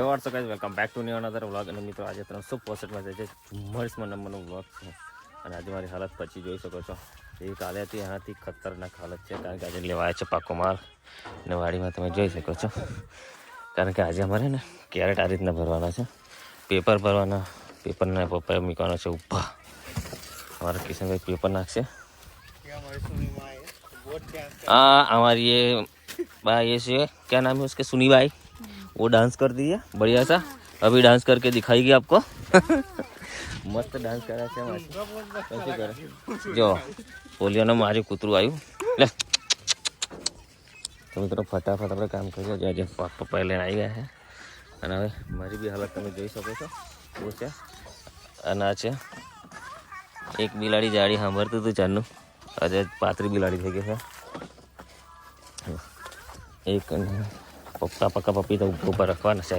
WhatsApp guys welcome back to new another vlog અને મિત્રો આજે 365 માં છે ઝુમ્મર્સમાં નંબરનો વ્લોગ છે અને આજે મારી હાલત પછી જોઈ શકો છો એ કાલે હતી એનાથી ખતરનાક હાલત છે કારણ કે આજે લેવાયા છે પાકો માલ અને વાડીમાં તમે જોઈ શકો છો કારણ કે આજે અમારે ને કેરેટ આ રીતના ભરવાના છે પેપર ભરવાના પેપરના પપ્પાએ મૂકવાના છે ઊભા हमारा किशन भाई पेपर नाक से हमारी ये भाई ये से क्या नाम है उसके सुनी भाई वो डांस कर दी है बढ़िया सा अभी डांस करके दिखाएगी आपको मस्त डांस करा છે कैसे करे जो पोलियो ने मारी કૂતરું આવ્યું લે તો મિત્રો ફટાફટ આપણે કામ કરીએ આજે પપ્પા લઈને આવી ગયા છે અને હવે મારી બી હાલત તમે જોઈ શકો છો બહુ છે અને છે એક બિલાડી જાડી સાંભળતું હતું ચારનું આજે પાતળી બિલાડી થઈ ગઈ છે એક પપ્પા પપ્પી તો ઉપર રાખવાના છે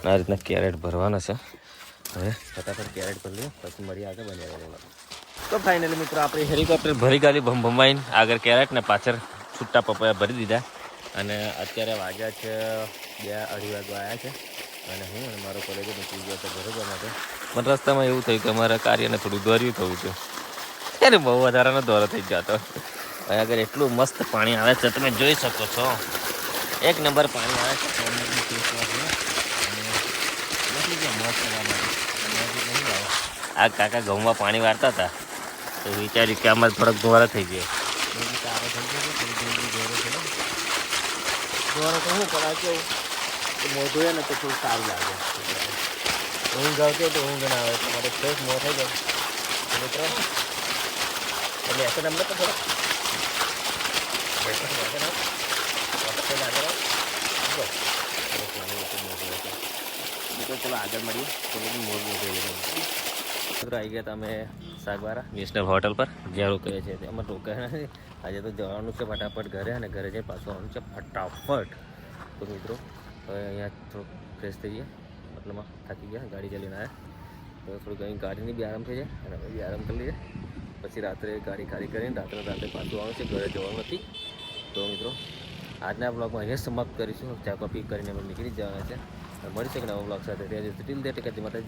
આ રીતના કેરેટ ભરવાના છે હવે ફટાફટ કેરેટ ભરી લઈએ પછી મળીએ આગળ બન્યા તો ફાઇનલી મિત્રો આપણે હેલિકોપ્ટર ભરી ગાલી ભમાઈને આગળ કેરેટ ને પાછળ છૂટા પપ્પાએ ભરી દીધા અને અત્યારે વાગ્યા છે 2-2:30 વાગ્યા આવ્યા છે અને હું અને મારો કોલેજ નીકળી ગયો હતો બરોબર માટે પણ રસ્તામાં એવું થયું કે અમારા કાર્યને થોડું દોર્યું થયું હતું ત્યારે બહુ વધારાનો દોરો થઈ જતો હવે આગળ એટલું મસ્ત પાણી આવે છે તમે જોઈ શકો છો એક નંબર પાણી આવે છે આ કાકા ઘઉંમાં પાણી વાળતા હતા તો વિચાર્યું કે આમાં થોડાક દોરા થઈ જાય દોરો તો શું કરા કેવું મોઢું ને તો થોડું સારું લાગે ઊંઘ આવતી તો ઊંઘ ના આવે તમારે ફ્રેશ મોં થઈ જાય મિત્રો એટલે એસે નંબર તો થોડો ચલો આગળ મળીએ મિત્રો આવી ગયા તમે સાગવારા નેશનલ હોટલ પર જ્યાં રોકાય છે તેમાં રોકાયા નથી આજે તો જવાનું છે ફટાફટ ઘરે અને ઘરે જઈને પાછું આવવાનું છે ફટાફટ તો મિત્રો હવે અહીંયા થોડુંક ફ્રેશ થઈ ગયા મતલબમાં થાકી ગયા ગાડી ચાલીને આવ્યા તો થોડુંક અહીં ગાડીની બી આરામ થઈ જાય અને અમે બી આરામ કરી લઈએ પછી રાત્રે ગાડી ખાલી કરીને રાત્રે પાછું આવવાનું છે ઘરે જવાનું નથી તો મિત્રો આજના બ્લોગમાં અહીંયા સમાપ્ત કરીશું ચા કોફી કરીને અમે નીકળી જવાના છે મળીશું એક નવા બ્લોગ સાથે ત્યાં ટિલ દેટ કે માતા